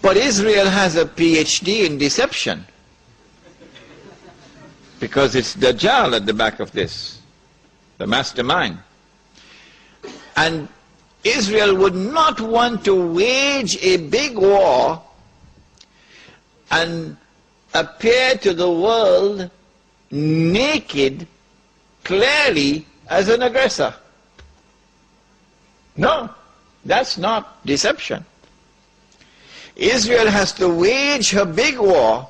But Israel has a PhD in deception, because it's Dajjal at the back of this, the mastermind. And Israel would not want to wage a big war and appear to the world naked, clearly, as an aggressor. No, that's not deception. Israel has to wage her big war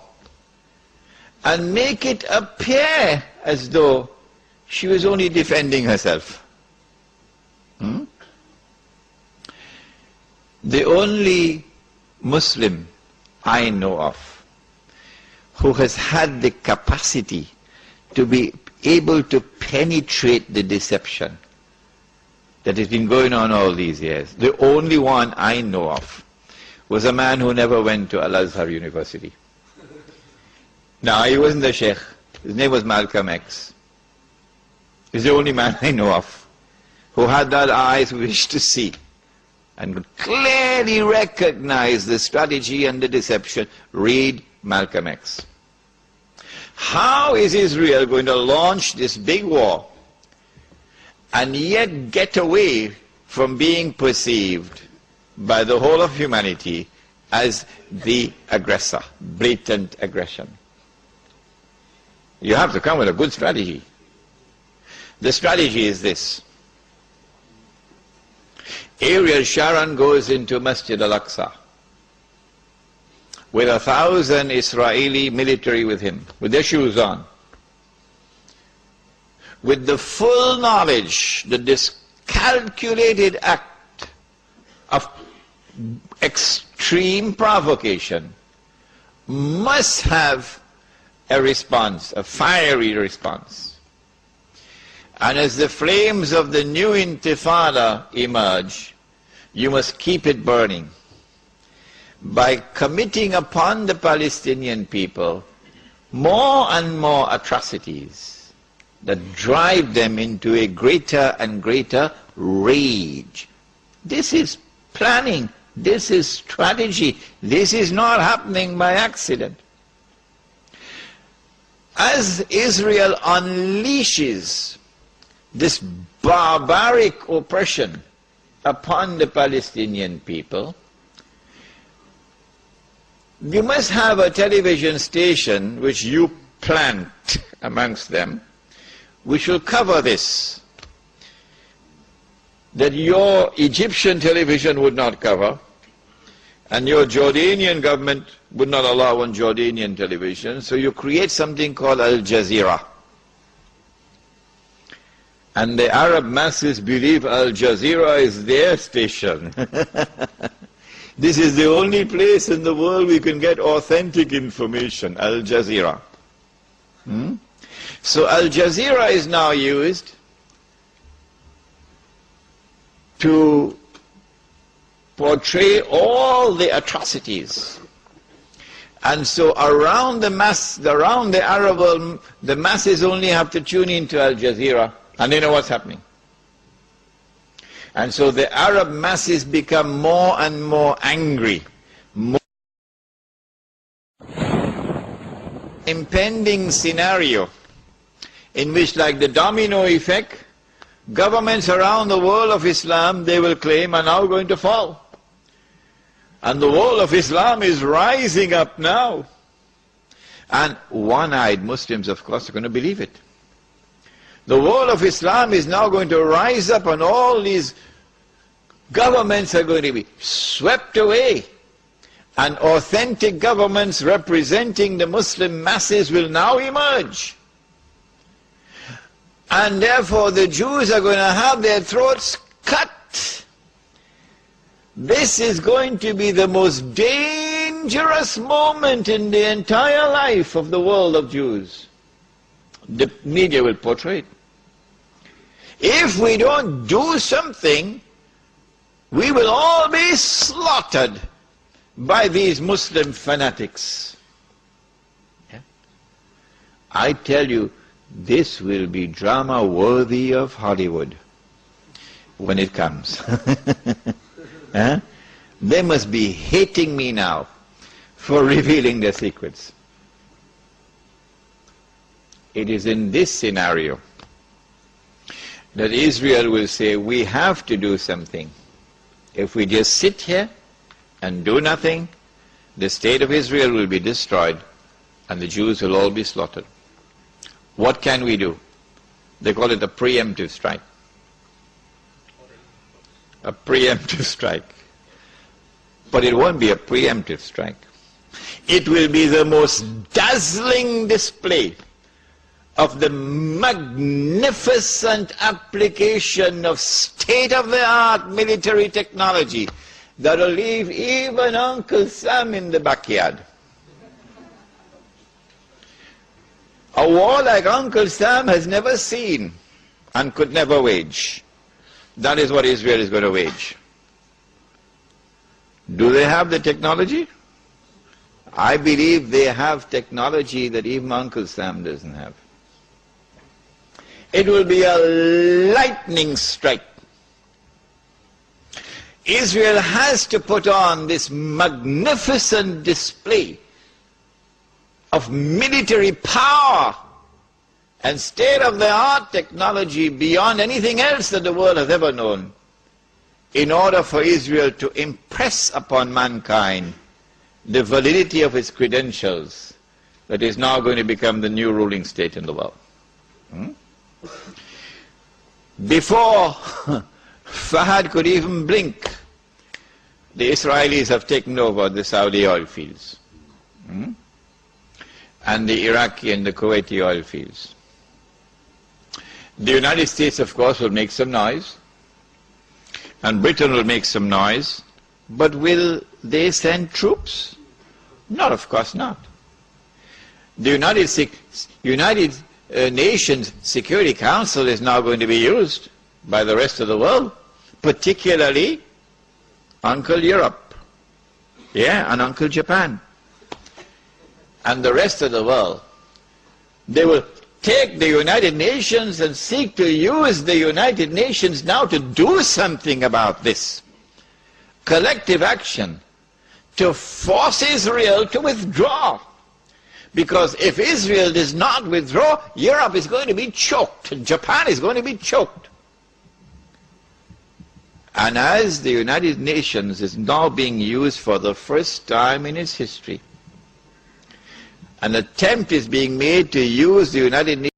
and make it appear as though she was only defending herself. The only Muslim I know of who has had the capacity to be able to penetrate the deception that has been going on all these years, the only one I know of, was a man who never went to Al-Azhar University. Now, he wasn't the Sheikh. His name was Malcolm X. He's the only man I know of who had that eyes wish to see and could clearly recognize the strategy and the deception. Read Malcolm X. How is Israel going to launch this big war and yet get away from being perceived by the whole of humanity as the aggressor, blatant aggression? You have to come with a good strategy. The strategy is this. Ariel Sharon goes into Masjid al-Aqsa with 1,000 Israeli military with him, with their shoes on, with the full knowledge that this calculated act of extreme provocation must have a response, a fiery response. And as the flames of the new intifada emerge, you must keep it burning by committing upon the Palestinian people more and more atrocities that drive them into a greater and greater rage. This is planning, this is strategy, this is not happening by accident. As Israel unleashes this barbaric oppression upon the Palestinian people, you must have a television station which you plant amongst them, which will cover this, that your Egyptian television would not cover, and your Jordanian government would not allow on Jordanian television, so you create something called Al Jazeera. And the Arab masses believe Al Jazeera is their station. This is the only place in the world we can get authentic information, Al Jazeera. So Al Jazeera is now used to portray all the atrocities. And so around the Arab world, the masses only have to tune into Al Jazeera and they know what's happening. And so the Arab masses become more and more angry. More impending scenario in which, like the domino effect, governments around the world of Islam, they will claim, are now going to fall. And the world of Islam is rising up now. And one-eyed Muslims, of course, are going to believe it. The world of Islam is now going to rise up and all these governments are going to be swept away. And authentic governments representing the Muslim masses will now emerge. And therefore the Jews are going to have their throats cut. This is going to be the most dangerous moment in the entire life of the world of Jews. The media will portray it. If we don't do something, we will all be slaughtered by these Muslim fanatics. Yeah? I tell you, this will be drama worthy of Hollywood when it comes. They must be hating me now for revealing their secrets. It is in this scenario that Israel will say, we have to do something. If we just sit here and do nothing, the state of Israel will be destroyed and the Jews will all be slaughtered. What can we do? They call it a preemptive strike. A preemptive strike. But it won't be a preemptive strike. It will be the most dazzling display of the magnificent application of state-of-the-art military technology that will leave even Uncle Sam in the backyard. A war like Uncle Sam has never seen and could never wage. That is what Israel is going to wage. Do they have the technology? I believe they have technology that even Uncle Sam doesn't have. It will be a lightning strike. Israel has to put on this magnificent display of military power and state-of-the-art technology beyond anything else that the world has ever known, in order for Israel to impress upon mankind the validity of its credentials that is now going to become the new ruling state in the world. Before Fahad could even blink, the Israelis have taken over the Saudi oil fields and the Iraqi and the Kuwaiti oil fields. The United States, of course, will make some noise, and Britain will make some noise, but will they send troops? No, of course not. The United Nations Security Council is now going to be used by the rest of the world, particularly Uncle Europe, and Uncle Japan, and the rest of the world. They will take the United Nations and seek to use the United Nations now to do something about this. Collective action to force Israel to withdraw. Because if Israel does not withdraw, Europe is going to be choked, and Japan is going to be choked. And as the United Nations is now being used for the first time in its history, an attempt is being made to use the United Nations